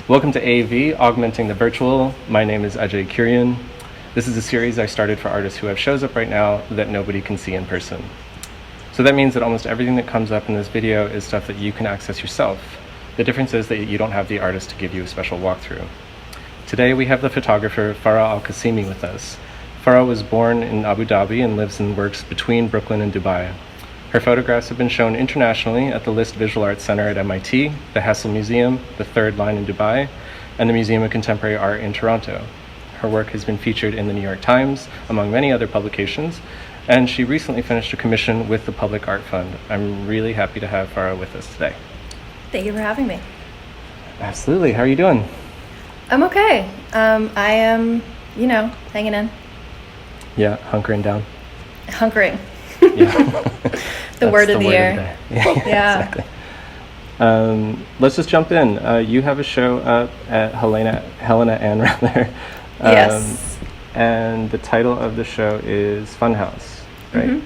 Welcome to AV, Augmenting the Virtual. My name is Ajay Kurian. This is a series I started for artists who have shows up right now that nobody can see in person. So that means that almost everything that comes up in this video is stuff that you can access yourself. The difference is that you don't have the artist to give you a special walkthrough. Today we have the photographer Farah Al Qasimi with us. Farah was born in Abu Dhabi and lives and works between Brooklyn and Dubai. Her photographs have been shown internationally at the List Visual Arts Center at MIT, the Hessel Museum, the Third Line in Dubai, and the Museum of Contemporary Art in Toronto. Her work has been featured in the New York Times, among many other publications, and she recently finished a commission with the Public Art Fund. I'm really happy to have Farah with us today. Thank you for having me. Absolutely. How are you doing? I'm okay. I am, hanging in. Yeah, hunkering down. Hunkering. Yeah. The word of the year. Yeah. Exactly. Let's just jump in. You have a show up at Helena Ann rather. Yes. And the title of the show is Funhouse, right?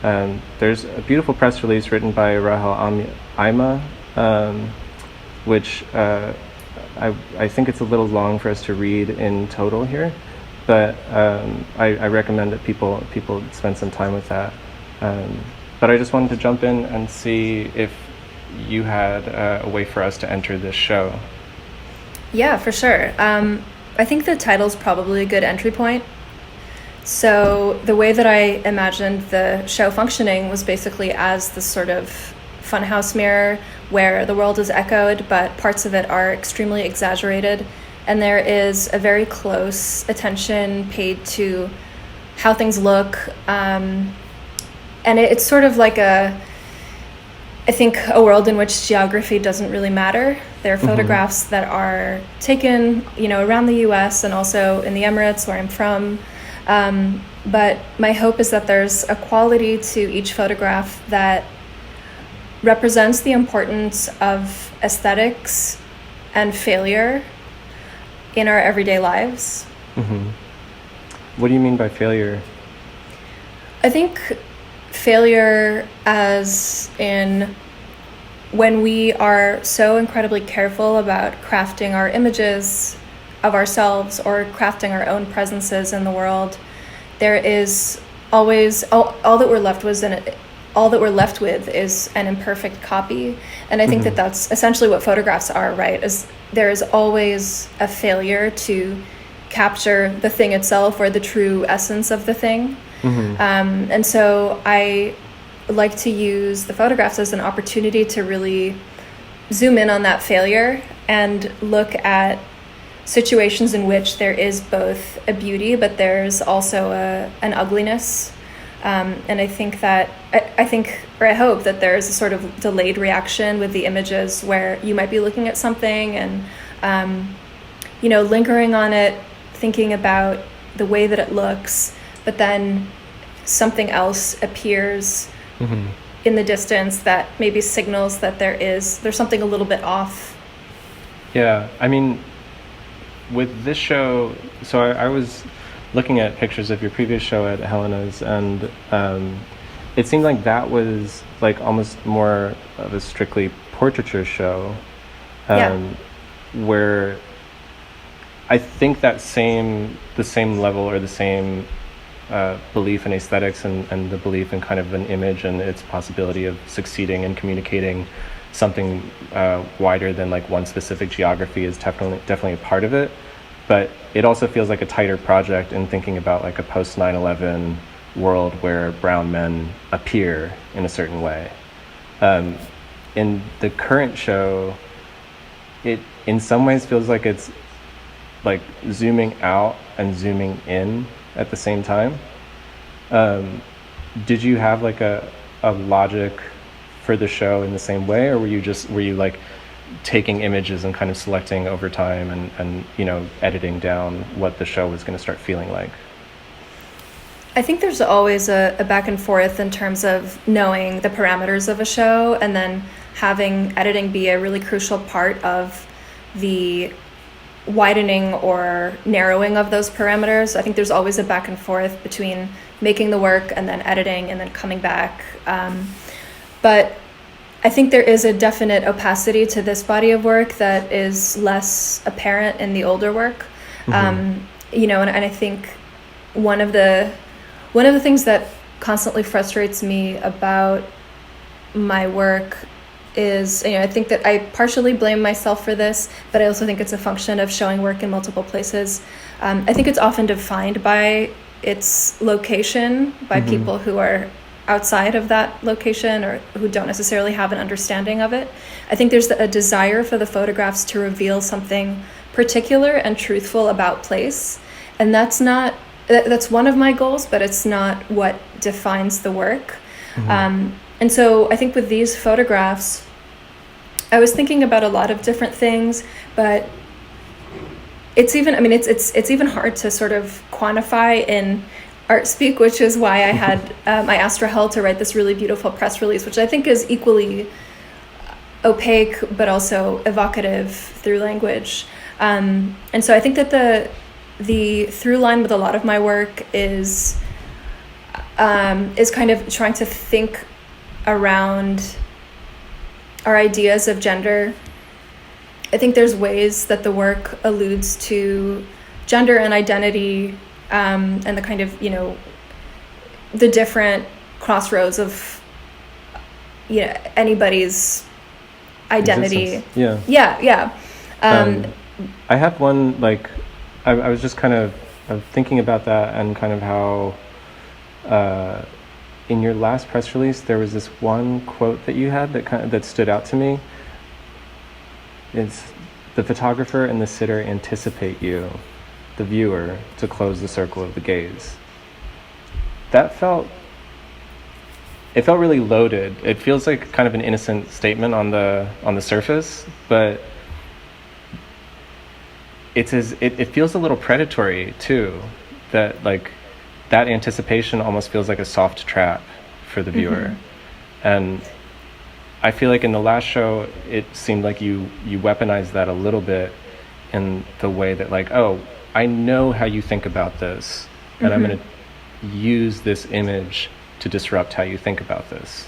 Mm-hmm. There's a beautiful press release written by Rahel Aima, which I think it's a little long for us to read in total here, but I recommend that people spend some time with that. But I just wanted to jump in and see if you had a way for us to enter this show. Yeah, for sure. I think the title's probably a good entry point. So the way that I imagined the show functioning was basically as this sort of funhouse mirror where the world is echoed, but parts of it are extremely exaggerated. And there is a very close attention paid to how things look. And it's sort of like a world in which geography doesn't really matter. There are photographs that are taken, around the US and also in the Emirates where I'm from. But my hope is that there's a quality to each photograph that represents the importance of aesthetics and failure in our everyday lives. Mm-hmm. What do you mean by failure? I think failure as in when we are so incredibly careful about crafting our images of ourselves or crafting our own presences in the world, there is always all that we're left with is an imperfect copy. And I think that that's essentially what photographs are, right? Is there is always a failure to capture the thing itself or the true essence of the thing. And so I like to use the photographs as an opportunity to really zoom in on that failure and look at situations in which there is both a beauty, but there's also an ugliness. And I think that, I hope that there's a sort of delayed reaction with the images where you might be looking at something and, lingering on it, thinking about the way that it looks, but then something else appears in the distance that maybe signals that there's something a little bit off. Yeah, I mean, with this show, so I was looking at pictures of your previous show at Helena's, and it seemed like that was like almost more of a strictly portraiture show, where I think that the same level or the same belief in aesthetics and the belief in kind of an image and its possibility of succeeding and communicating something wider than like one specific geography is definitely a part of it. But it also feels like a tighter project in thinking about like a post 9/11 world where brown men appear in a certain way. In the current show, it in some ways feels like it's like zooming out and zooming in at the same time. Did you have like a logic for the show in the same way, or were you like taking images and kind of selecting over time and editing down what the show was going to start feeling like? I think there's always a back and forth in terms of knowing the parameters of a show and then having editing be a really crucial part of the widening or narrowing of those parameters. I think there's always a back and forth between making the work and then editing and then coming back. But I think there is a definite opacity to this body of work that is less apparent in the older work. You know, and I think one of the things that constantly frustrates me about my work is, you know, I think that I partially blame myself for this, but I also think it's a function of showing work in multiple places. I think it's often defined by its location, by people who are outside of that location or who don't necessarily have an understanding of it. I think there's a desire for the photographs to reveal something particular and truthful about place, and that's one of my goals, but it's not what defines the work. And so I think with these photographs, I was thinking about a lot of different things, but it's even hard to sort of quantify in art speak, which is why I had I asked Rahel to write this really beautiful press release, which I think is equally opaque but also evocative through language. And so I think that the through line with a lot of my work is kind of trying to think around our ideas of gender. I think there's ways that the work alludes to gender and identity, and the kind of, you know, the different crossroads of, you know, anybody's identity. Existence. Yeah. I have one, like, I was just kind of thinking about that, and kind of how in your last press release there was this one quote that you had that stood out to me. It's, "The photographer and the sitter anticipate you, the viewer, to close the circle of the gaze." It felt really loaded. It feels like kind of an innocent statement on the surface, but it feels a little predatory too. That, like, that anticipation almost feels like a soft trap for the viewer. And I feel like in the last show, it seemed like you weaponized that a little bit in the way that, like, oh, I know how you think about this, and I'm going to use this image to disrupt how you think about this.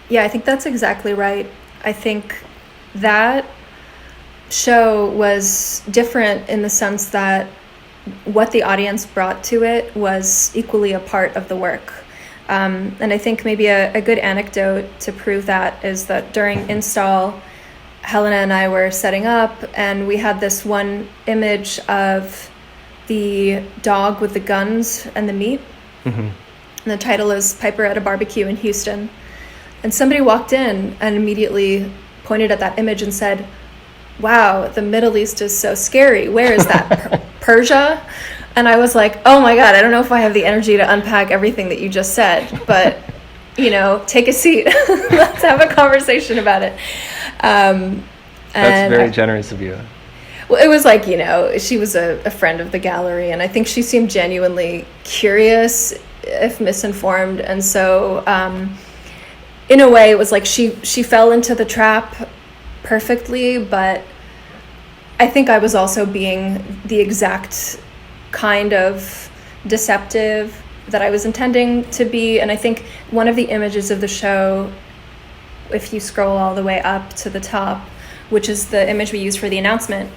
Yeah, I think that's exactly right. I think that show was different in the sense that what the audience brought to it was equally a part of the work. And I think maybe a good anecdote to prove that is that during install, Helena and I were setting up, and we had this one image of the dog with the guns and the meat. And the title is "Piper at a Barbecue in Houston." And somebody walked in and immediately pointed at that image and said, "Wow, the Middle East is so scary. Where is that? Persia?" And I was like, oh my God, I don't know if I have the energy to unpack everything that you just said, but, you know, take a seat. Let's have a conversation about it. That's very generous of you. Well, it was like, you know, she was a friend of the gallery, and I think she seemed genuinely curious, if misinformed. And so, in a way, it was like she fell into the trap perfectly, but I think I was also being the exact kind of deceptive that I was intending to be. And I think one of the images of the show, if you scroll all the way up to the top, which is the image we use for the announcement,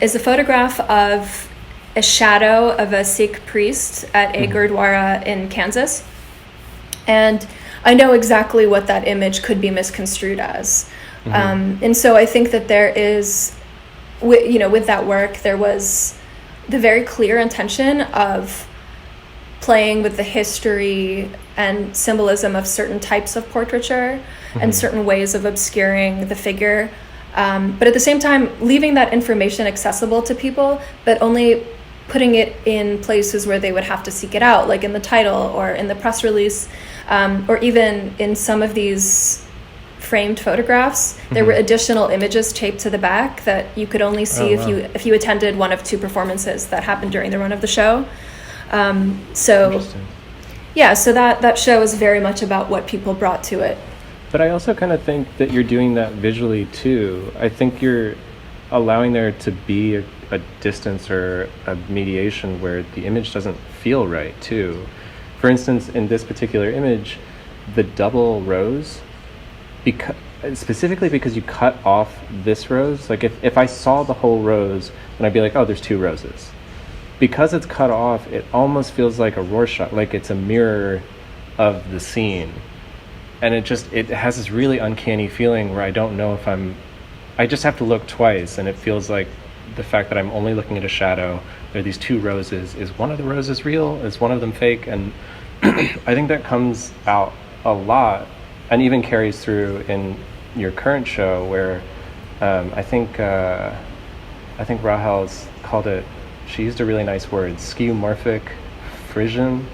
is a photograph of a shadow of a Sikh priest at a Gurdwara in Kansas. And I know exactly what that image could be misconstrued as. And so I think that there is, with that work, there was the very clear intention of playing with the history and symbolism of certain types of portraiture and certain ways of obscuring the figure. But at the same time, leaving that information accessible to people, but only putting it in places where they would have to seek it out, like in the title or in the press release, or even in some of these framed photographs. There were additional images taped to the back that you could only see if you attended one of two performances that happened during the run of the show. So that show is very much about what people brought to it. But I also kind of think that you're doing that visually too. I think you're allowing there to be a distance or a mediation where the image doesn't feel right too. For instance, in this particular image, the double rows because specifically because you cut off this rose. Like if I saw the whole rose, then I'd be like, oh, there's two roses. Because it's cut off, it almost feels like a Rorschach, like it's a mirror of the scene. And it has this really uncanny feeling where I don't know if I just have to look twice, and it feels like the fact that I'm only looking at a shadow. There are these two roses. Is one of the roses real? Is one of them fake? And I think that comes out a lot, and even carries through in your current show, where I think Rahel's called it. She used a really nice word, skeuomorphic frisson,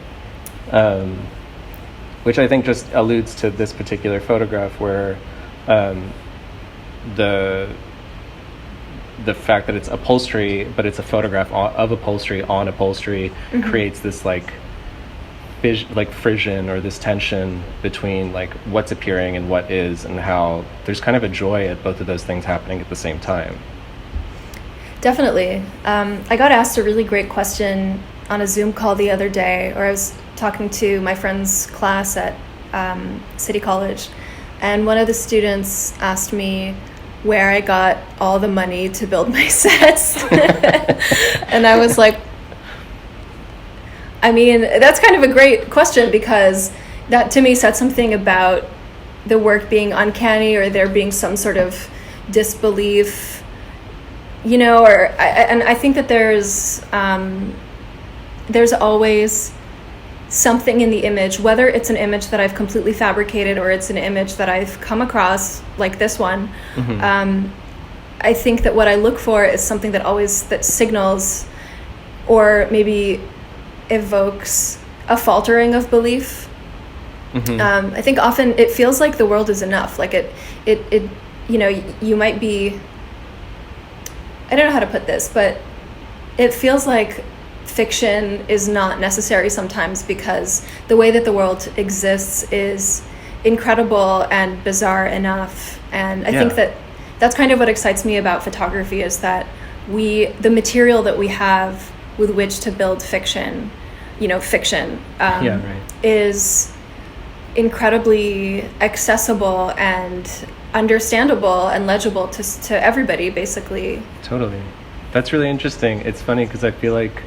which I think just alludes to this particular photograph, where the fact that it's upholstery, but it's a photograph of upholstery on upholstery, creates this like frisson, or this tension between like what's appearing and what is, and how there's kind of a joy at both of those things happening at the same time. Definitely. I got asked a really great question on a Zoom call the other day, or I was talking to my friend's class at City College, and one of the students asked me where I got all the money to build my sets. And I was like, I mean, that's kind of a great question, because that to me said something about the work being uncanny, or there being some sort of disbelief, you know, and I think that there's always something in the image, whether it's an image that I've completely fabricated or it's an image that I've come across, like this one. I think that what I look for is something that signals, or maybe evokes, a faltering of belief. I think often it feels like the world is enough, like it you know, you might be, I don't know how to put this, but it feels like fiction is not necessary sometimes, because the way that the world exists is incredible and bizarre enough. And I think that that's kind of what excites me about photography, is that the material that we have with which to build fiction, you know, is incredibly accessible and understandable and legible to everybody, basically. Totally. That's really interesting. It's funny because I feel like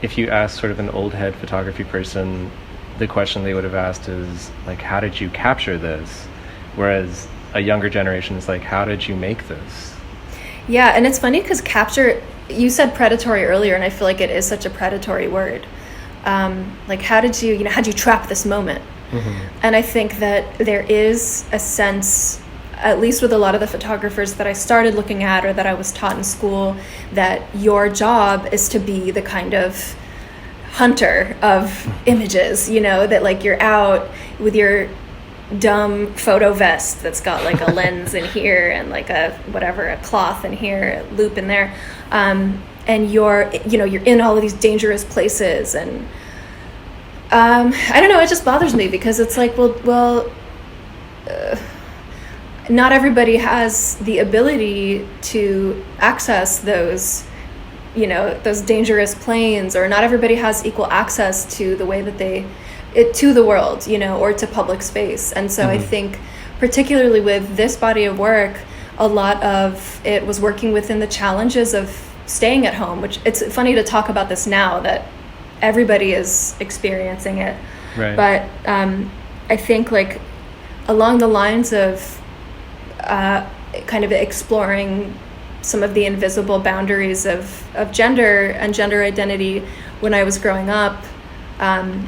if you ask sort of an old head photography person, the question they would have asked is like, how did you capture this? Whereas a younger generation is like, how did you make this? Yeah, and it's funny because capture, you said predatory earlier, and I feel like it is such a predatory word. Like, how'd you trap this moment? And I think that there is a sense, at least with a lot of the photographers that I started looking at, or that I was taught in school, that your job is to be the kind of hunter of images, you know, that like you're out with your dumb photo vest that's got like a lens in here and like a cloth in here, a loop in there, and you're in all of these dangerous places. And I don't know, it just bothers me, because it's like, well, not everybody has the ability to access those, you know, those dangerous planes, or not everybody has equal access to the way that to the world, you know, or to public space. And so I think particularly with this body of work, a lot of it was working within the challenges of staying at home, which it's funny to talk about this now that everybody is experiencing it. Right. But I think like along the lines of kind of exploring some of the invisible boundaries of gender and gender identity when I was growing up, I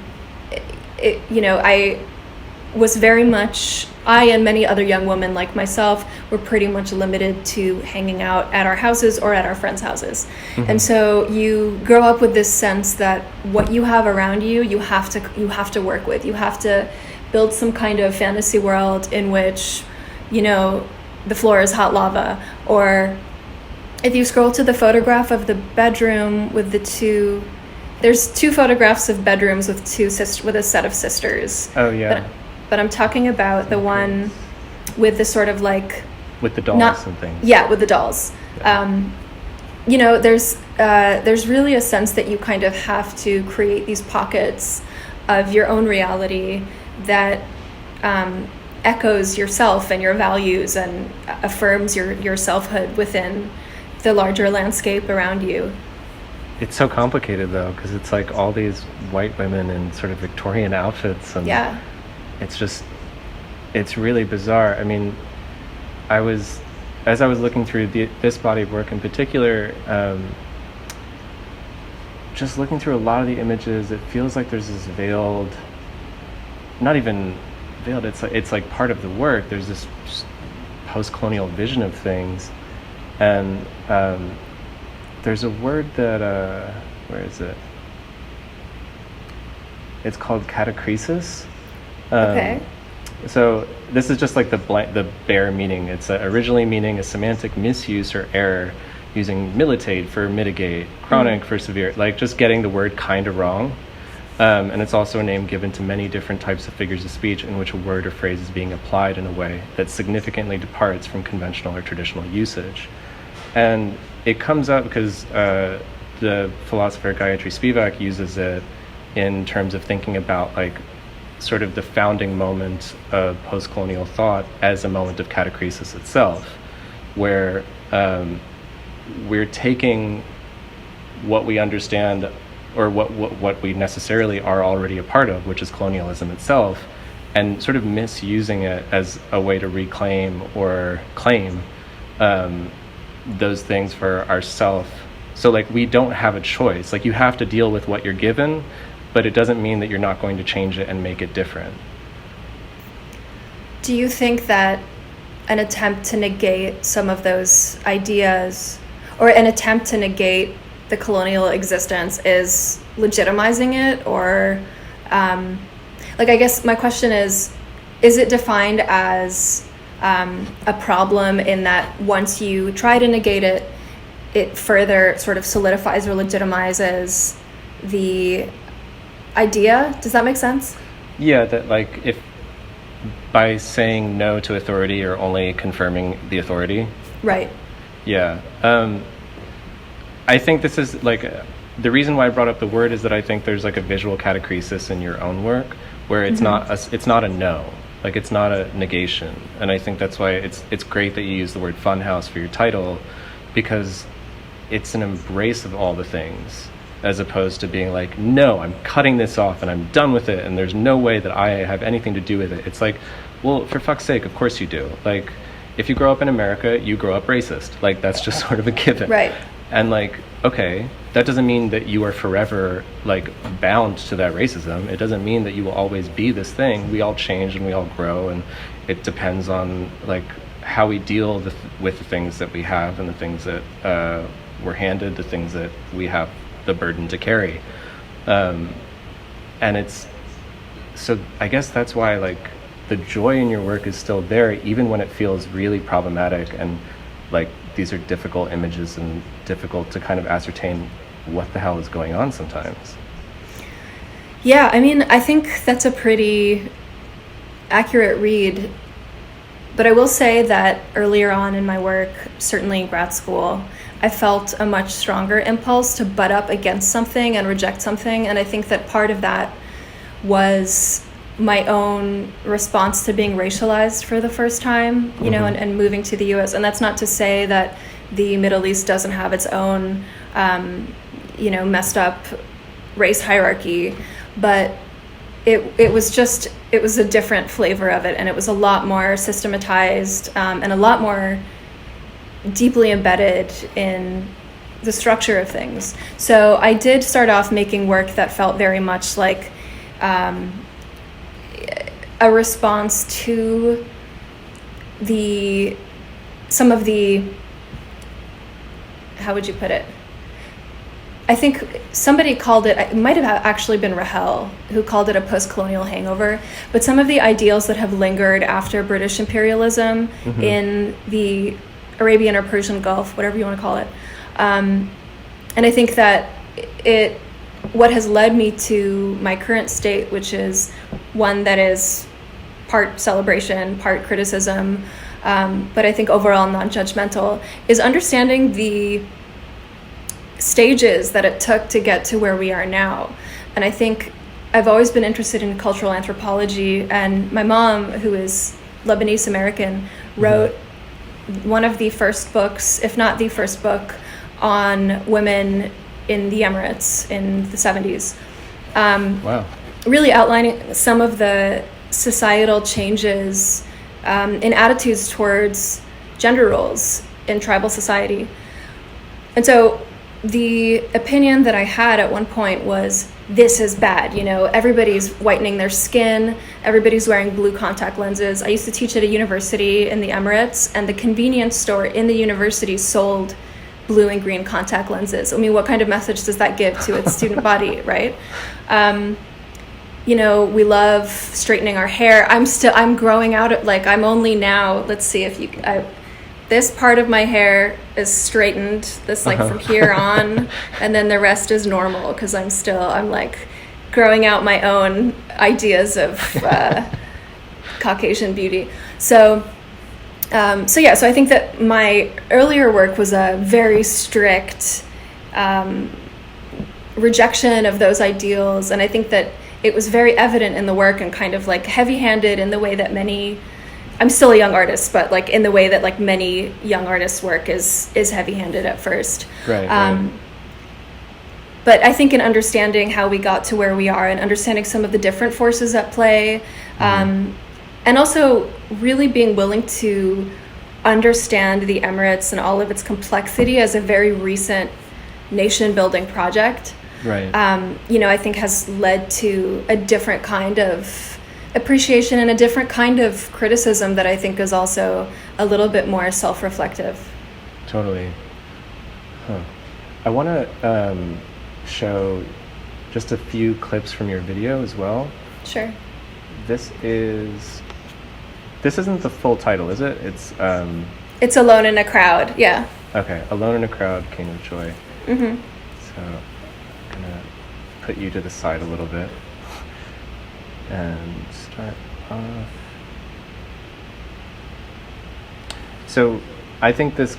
was very much, I and many other young women like myself were pretty much limited to hanging out at our houses or at our friends' houses. And so you grow up with this sense that what you have around you, you have to work with. You have to build some kind of fantasy world in which, you know, the floor is hot lava. Or if you scroll to the photograph of the bedroom with there's two photographs of bedrooms with with a set of sisters. Oh yeah. But I'm talking about the one with the sort of like, with the dolls and things. Yeah, with the dolls. Yeah. You know, there's really a sense that you kind of have to create these pockets of your own reality that echoes yourself and your values and affirms your selfhood within the larger landscape around you. It's so complicated though, because it's like all these white women in sort of Victorian outfits, and Yeah. it's really bizarre. I mean, as I was looking through this body of work in particular, just looking through a lot of the images, it feels like there's this veiled, not even veiled, it's like part of the work. There's this post-colonial vision of things, and there's a word that where is it? It's called catachresis. Okay. So this is just like the bare meaning. It's originally meaning a semantic misuse or error, using militate for mitigate, chronic for severe, like just getting the word kind of wrong. And it's also a name given to many different types of figures of speech in which a word or phrase is being applied in a way that significantly departs from conventional or traditional usage. And it comes up because the philosopher Gayatri Spivak uses it in terms of thinking about like sort of the founding moment of post-colonial thought as a moment of catachresis itself, where we're taking what we understand or what we necessarily are already a part of, which is colonialism itself, and sort of misusing it as a way to reclaim or claim those things for ourselves. So like we don't have a choice. Like you have to deal with what you're given, but it doesn't mean that you're not going to change it and make it different. Do you think that an attempt to negate some of those ideas, or an attempt to negate the colonial existence, is legitimizing it? Or like, I guess my question is it defined as a problem in that once you try to negate it, it further sort of solidifies or legitimizes the idea? Does that make sense? Yeah, that like if by saying no to authority you're only confirming the authority. Right. Yeah. I think this is like the reason why I brought up the word is that I think there's like a visual catachresis in your own work where it's it's not a no, like it's not a negation. And I think that's why it's great that you use the word funhouse for your title, because it's an embrace of all the things, as opposed to being like, no, I'm cutting this off and I'm done with it and there's no way that I have anything to do with it. It's like, well, for fuck's sake, of course you do. Like, if you grow up in America, you grow up racist. Like, that's just sort of a given. Right. And like, okay, that doesn't mean that you are forever like bound to that racism. It doesn't mean that you will always be this thing. We all change and we all grow, and it depends on like how we deal with the things that we have and the things that we're handed, the things that we have the burden to carry. And it's, so I guess that's why like the joy in your work is still there, even when it feels really problematic and like these are difficult images and difficult to kind of ascertain what the hell is going on sometimes. Yeah, I mean, I think that's a pretty accurate read. But I will say that earlier on in my work, certainly in grad school, I felt a much stronger impulse to butt up against something and reject something. And I think that part of that was my own response to being racialized for the first time, you know, and moving to the US. And that's not to say that the Middle East doesn't have its own, you know, messed up race hierarchy, but it was a different flavor of it. And it was a lot more systematized and a lot more deeply embedded in the structure of things. So I did start off making work that felt very much like a response to some of the, how would you put it? I think somebody called it might have actually been Rahel, who called it a post-colonial hangover, but some of the ideals that have lingered after British imperialism in the Arabian or Persian Gulf, whatever you want to call it. And I think that what has led me to my current state, which is one that is part celebration, part criticism, but I think overall non-judgmental, is understanding the stages that it took to get to where we are now. And I think I've always been interested in cultural anthropology, and my mom, who is Lebanese American, wrote one of the first books, if not the first book, on women in the Emirates in the 70s. Wow. Really outlining some of the societal changes in attitudes towards gender roles in tribal society. And so the opinion that I had at one point was, this is bad, you know, everybody's whitening their skin, everybody's wearing blue contact lenses. I used to teach at a university in the Emirates, and the convenience store in the university sold blue and green contact lenses. I mean, what kind of message does that give to its student body, right? You know, we love straightening our hair. I'm growing out, like, I'm only now, let's see if you, this part of my hair is straightened, this like from here on, and then the rest is normal, because I'm like growing out my own ideas of Caucasian beauty. So I think that my earlier work was a very strict rejection of those ideals, and I think that it was very evident in the work and kind of like heavy-handed in the way that I'm still a young artist, but like in the way that like many young artists' work is heavy-handed at first. Right. But I think in understanding how we got to where we are and understanding some of the different forces at play, and also really being willing to understand the Emirates and all of its complexity as a very recent nation-building project, right. You know, I think has led to a different kind of appreciation and a different kind of criticism that I think is also a little bit more self-reflective. Totally. I want to show just a few clips from your video as well. Sure. This isn't the full title, is it? It's Alone in a Crowd, yeah. Okay, Alone in a Crowd, Cane of Joy. Mm-hmm. So I'm gonna put you to the side a little bit and start off. So I think this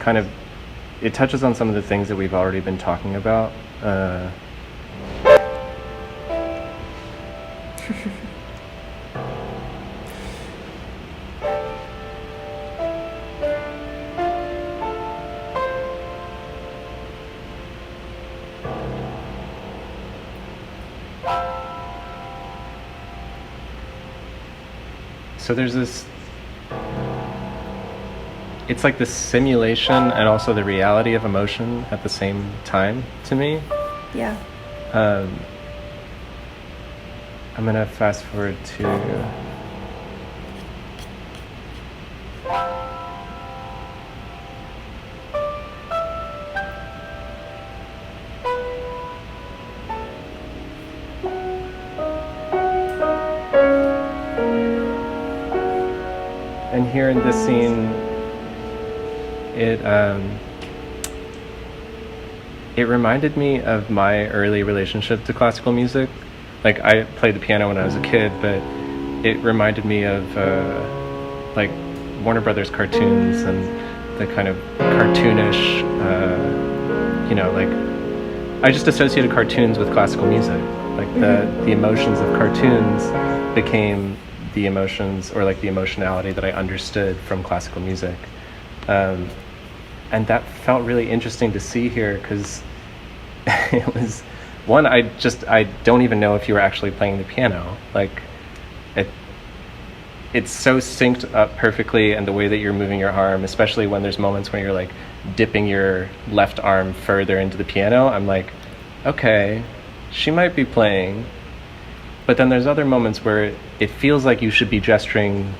it touches on some of the things that we've already been talking about. So there's this, it's like the simulation and also the reality of emotion at the same time to me. Yeah. I'm gonna fast forward to and here in this scene, it reminded me of my early relationship to classical music. Like, I played the piano when I was a kid, but it reminded me of like Warner Brothers cartoons and the kind of cartoonish, like I just associated cartoons with classical music. Like the emotions of cartoons became the emotions, or like the emotionality that I understood from classical music. And that felt really interesting to see here, because it was one, I don't even know if you were actually playing the piano. Like, it's so synced up perfectly, and the way that you're moving your arm, especially when there's moments when you're like dipping your left arm further into the piano, I'm like, okay, she might be playing. But then there's other moments where it feels like you should be gesturing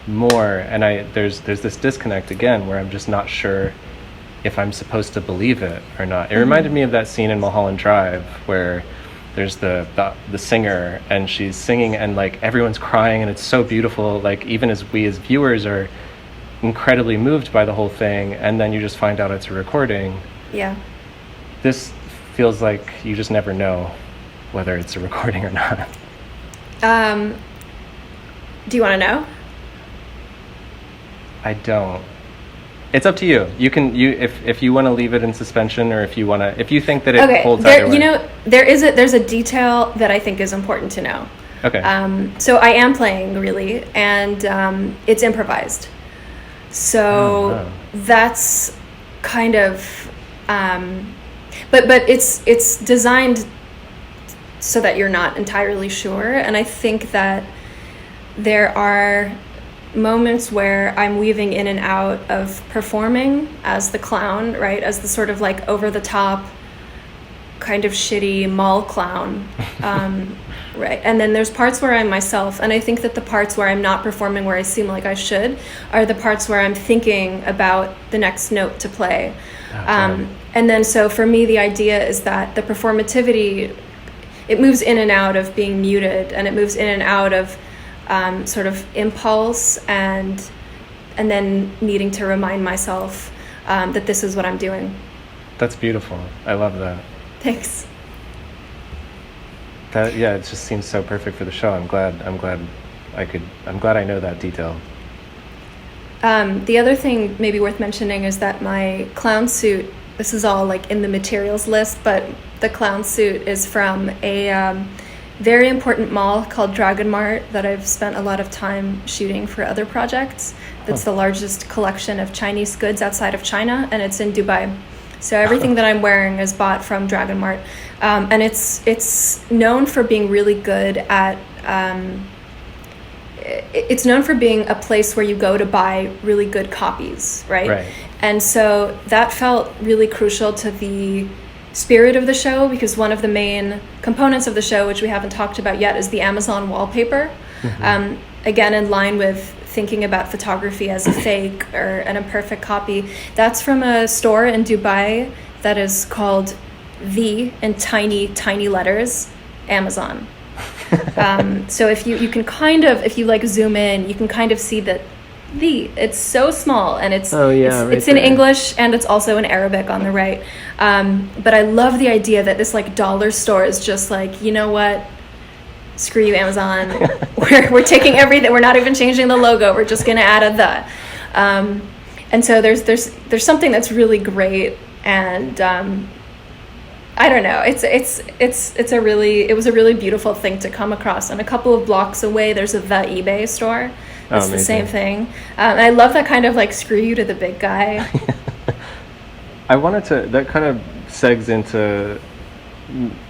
more, and there's this disconnect again where I'm just not sure if I'm supposed to believe it or not. It reminded me of that scene in Mulholland Drive where there's the singer, and she's singing and like everyone's crying, and it's so beautiful, like even as we as viewers are incredibly moved by the whole thing, and then you just find out it's a recording. Yeah. This feels like you just never know whether it's a recording or not. Do you want to know? I don't. It's up to you. If you want to leave it in suspension, or if you think that it holds either way. You know, there's a detail that I think is important to know. Okay. So I am playing really, and it's improvised. So that's kind of, but it's designed so that you're not entirely sure. And I think that there are moments where I'm weaving in and out of performing as the clown, right? As the sort of like over the top, kind of shitty mall clown. Right. And then there's parts where I'm myself. And I think that the parts where I'm not performing where I seem like I should are the parts where I'm thinking about the next note to play. And then so for me, the idea is that the performativity, it moves in and out of being muted, and it moves in and out of sort of impulse and then needing to remind myself that this is what I'm doing. That's beautiful. I love that. Thanks. Yeah, it just seems so perfect for the show. I'm glad I know that detail. The other thing maybe worth mentioning is that my clown suit, this is all like in the materials list, but the clown suit is from a very important mall called Dragon Mart that I've spent a lot of time shooting for other projects. That's the largest collection of Chinese goods outside of China, and it's in Dubai. So everything that I'm wearing is bought from Dragon Mart. And it's known for being really good at, it's known for being a place where you go to buy really good copies, right? And so that felt really crucial to the spirit of the show, because one of the main components of the show, which we haven't talked about yet, is the Amazon wallpaper. Again, in line with thinking about photography as a fake and a perfect copy. That's from a store in Dubai that is called in tiny letters, Amazon. So if you can kind of, if you like zoom in, you can kind of see that it's so small, and it's in English, and it's also in Arabic on the right. But I love the idea that this like dollar store is just like, you know what? Screw you, Amazon. we're taking everything. We're not even changing the logo. We're just going to add a the. And so there's something that's really great, and I don't know. It was a really beautiful thing to come across. And a couple of blocks away, there's the eBay store. It's the same thing. And I love that kind of like screw you to the big guy. That kind of segs into,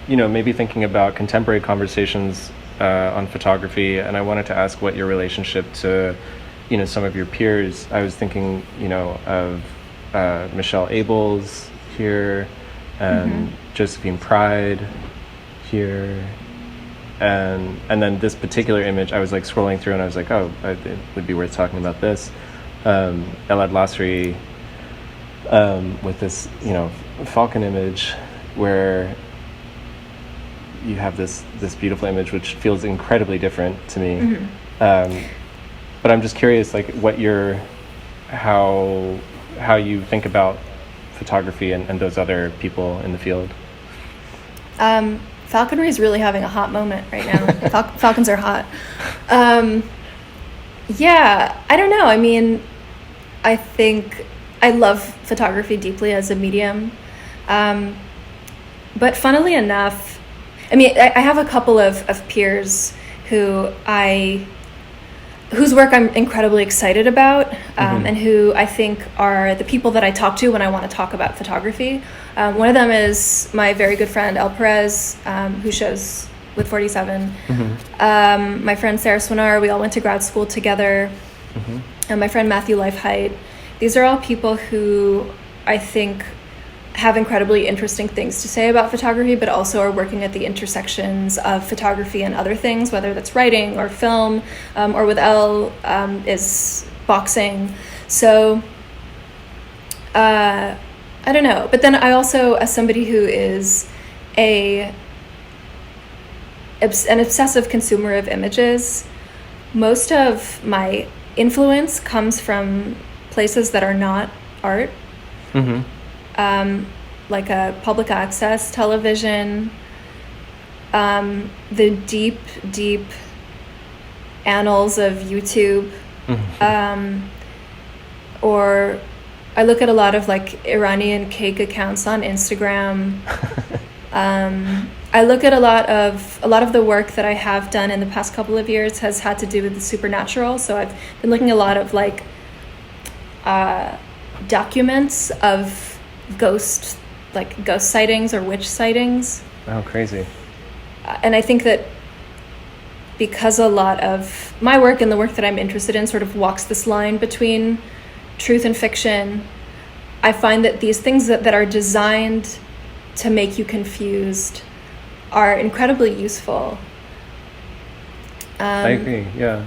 maybe thinking about contemporary conversations on photography, and I wanted to ask what your relationship to, some of your peers. I was thinking, of Michelle Abels here, and Josephine Pride here, and then this particular image, I was like scrolling through, and I was like, oh, it would be worth talking about this. Elad Lasri, with this, falcon image, where you have this beautiful image which feels incredibly different to me. But I'm just curious, like how you think about photography and those other people in the field. Falconry is really having a hot moment right now. Falcons are hot. Yeah, I don't know. I mean, I think I love photography deeply as a medium. But funnily enough, I mean, I have a couple of peers whose work I'm incredibly excited about, and who I think are the people that I talk to when I want to talk about photography. One of them is my very good friend El Perez, who shows with 47. My friend Sarah Swinar, we all went to grad school together. And my friend Matthew Lifeheight. These are all people who I think have incredibly interesting things to say about photography, but also are working at the intersections of photography and other things, whether that's writing or film, or with Elle is boxing. So I don't know. But then I also, as somebody who is an obsessive consumer of images, most of my influence comes from places that are not art. Like a public access television, the deep annals of YouTube, or I look at a lot of like Iranian cake accounts on Instagram, I look at a lot of the work that I have done in the past couple of years has had to do with the supernatural. So I've been looking at a lot of like documents of ghost sightings or witch sightings. Oh, crazy. And I think that because a lot of my work and the work that I'm interested in sort of walks this line between truth and fiction, I find that these things that are designed to make you confused are incredibly useful. I agree, yeah.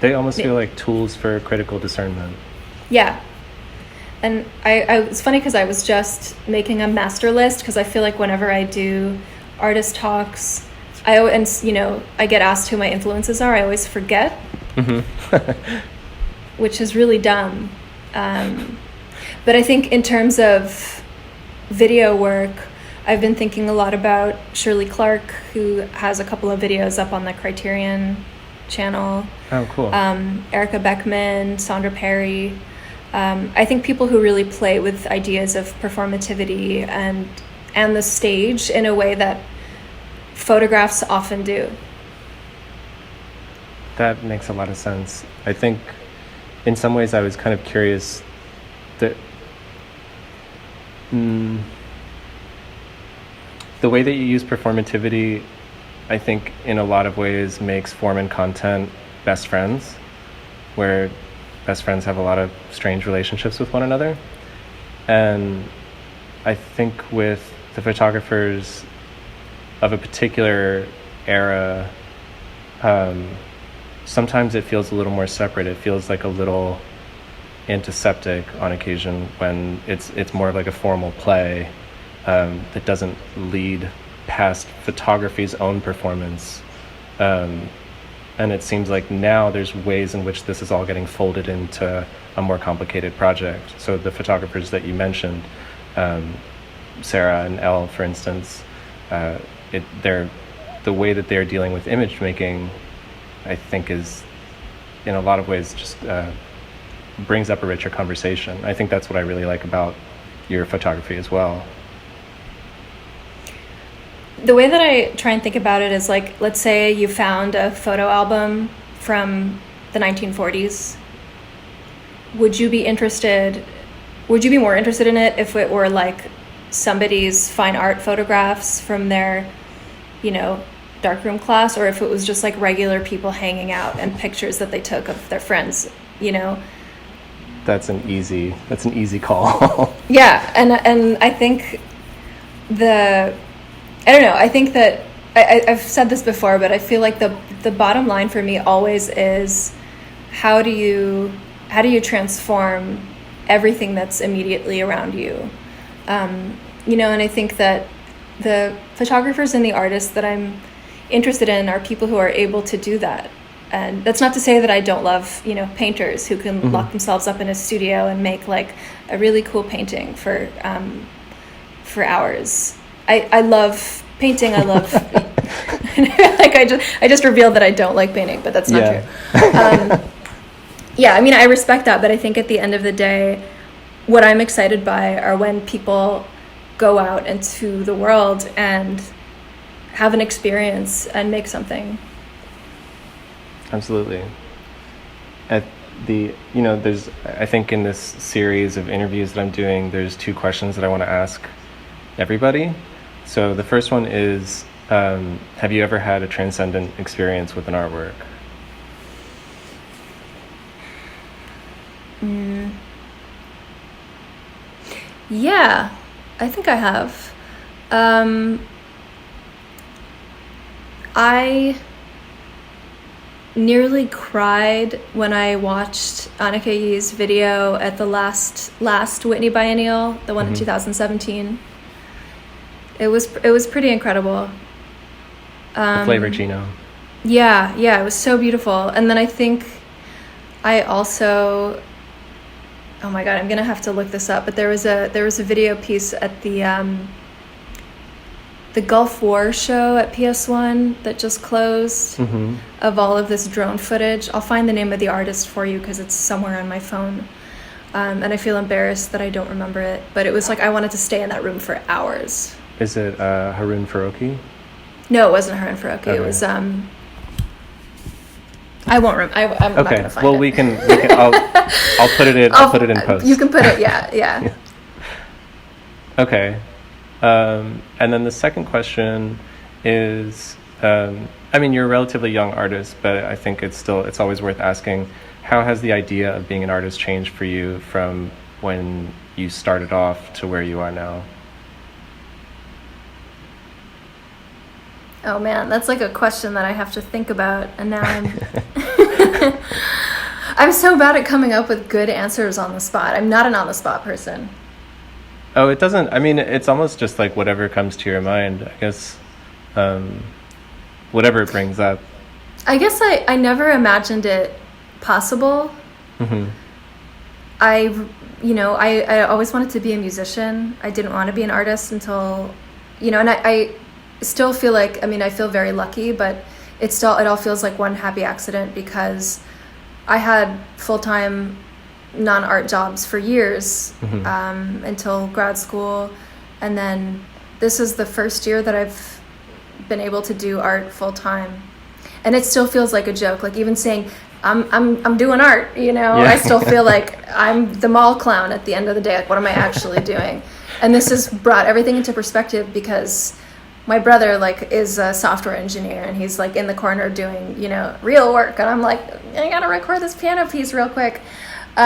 They almost feel like tools for critical discernment. Yeah. And it's funny because I was just making a master list because I feel like whenever I do artist talks, I get asked who my influences are, I always forget, which is really dumb. But I think in terms of video work, I've been thinking a lot about Shirley Clark, who has a couple of videos up on the Criterion channel. Oh, cool. Erica Beckman, Sandra Perry. I think people who really play with ideas of performativity and the stage in a way that photographs often do. That makes a lot of sense. I think in some ways I was kind of curious that the way that you use performativity, I think in a lot of ways makes form and content best friends, where best friends have a lot of strange relationships with one another. And I think with the photographers of a particular era, sometimes it feels a little more separate. It feels like a little antiseptic on occasion when it's more of like a formal play that doesn't lead past photography's own performance. And it seems like now there's ways in which this is all getting folded into a more complicated project. So the photographers that you mentioned, Sarah and Elle, for instance, the way that they're dealing with image making, I think, is in a lot of ways just brings up a richer conversation. I think that's what I really like about your photography as well. The way that I try and think about it is like, let's say you found a photo album from the 1940s. Would you be more interested in it if it were like somebody's fine art photographs from their, darkroom class, or if it was just like regular people hanging out and pictures that they took of their friends, That's an easy call. Yeah, and I think I think that I've said this before, but I feel like the bottom line for me always is how do you transform everything that's immediately around you, and I think that the photographers and the artists that I'm interested in are people who are able to do that. And that's not to say that I don't love, painters who can lock themselves up in a studio and make like a really cool painting for hours. I love painting. I love like I just revealed that I don't like painting, but that's not true. Yeah, I mean, I respect that, but I think at the end of the day, what I'm excited by are when people go out into the world and have an experience and make something. Absolutely. I think in this series of interviews that I'm doing, there's two questions that I want to ask everybody. So the first one is, have you ever had a transcendent experience with an artwork? Yeah, I think I have. I nearly cried when I watched Annika Yee's video at the last Whitney Biennial, the one in 2017. It was pretty incredible. The Flavor Gino. Yeah, it was so beautiful. And then I think I also, oh my God, I'm gonna have to look this up. But there was a video piece at the Gulf War show at PS1 that just closed, of all of this drone footage. I'll find the name of the artist for you because it's somewhere on my phone. And I feel embarrassed that I don't remember it. But it was like I wanted to stay in that room for hours. Is it Harun Faroki? No, it wasn't Harun Faroki. Okay. It was I won't. I'm not Okay. gonna find Well, it. we can. I'll put it in. I'll put it in post. You can put it. Yeah. Okay. And then the second question is, I mean, you're a relatively young artist, but I think it's always worth asking, how has the idea of being an artist changed for you from when you started off to where you are now? Oh man, that's like a question that I have to think about, and now I'm so bad at coming up with good answers on the spot. I'm not an on the spot person. Oh, it doesn't. I mean, it's almost just like whatever comes to your mind, I guess. Whatever it brings up. I guess I never imagined it possible. Mm-hmm. I always wanted to be a musician. I didn't want to be an artist until, and I still feel like, I feel very lucky, but it all feels like one happy accident because I had full-time non-art jobs for years, until grad school, and then this is the first year that I've been able to do art full-time, and it still feels like a joke. Like even saying I'm doing art, I still feel like I'm the mall clown at the end of the day. Like, what am I actually doing? And this has brought everything into perspective because my brother is a software engineer and he's in the corner doing real work, and I'm like, I gotta record this piano piece real quick, or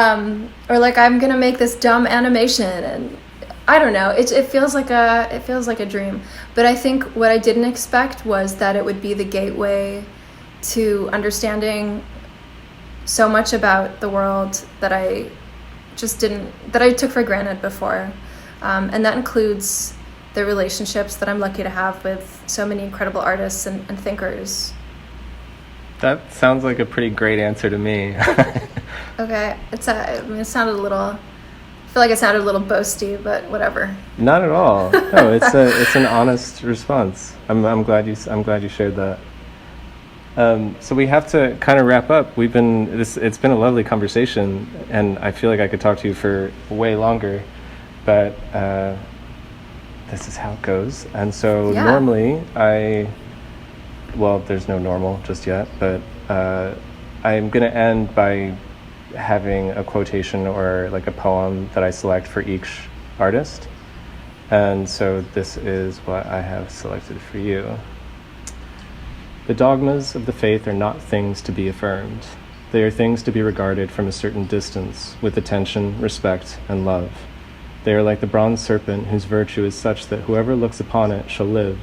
I'm gonna make this dumb animation, and I don't know, it feels like a dream. But I think what I didn't expect was that it would be the gateway to understanding so much about the world that I took for granted before, and that includes the relationships that I'm lucky to have with so many incredible artists and thinkers. That sounds like a pretty great answer to me. Okay, it sounded a little. I feel like it sounded a little boasty, but whatever. Not at all. No, it's an honest response. I'm glad you shared that. So we have to kind of wrap up. It's been a lovely conversation, and I feel like I could talk to you for way longer, but this is how it goes. And so normally there's no normal just yet, but I'm going to end by having a quotation or a poem that I select for each artist. And so this is what I have selected for you. The dogmas of the faith are not things to be affirmed. They are things to be regarded from a certain distance with attention, respect, and love. They are like the bronze serpent whose virtue is such that whoever looks upon it shall live.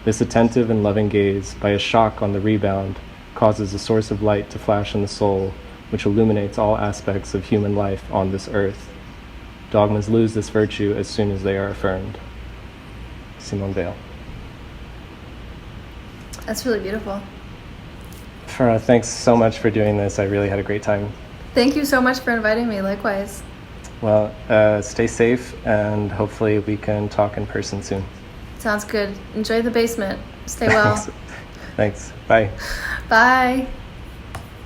This attentive and loving gaze, by a shock on the rebound, causes a source of light to flash in the soul, which illuminates all aspects of human life on this earth. Dogmas lose this virtue as soon as they are affirmed. Simone Weil. That's really beautiful. Farah, thanks so much for doing this. I really had a great time. Thank you so much for inviting me. Likewise. Well, stay safe, and hopefully we can talk in person soon. Sounds good. Enjoy the basement. Stay well. Thanks. Bye. Bye.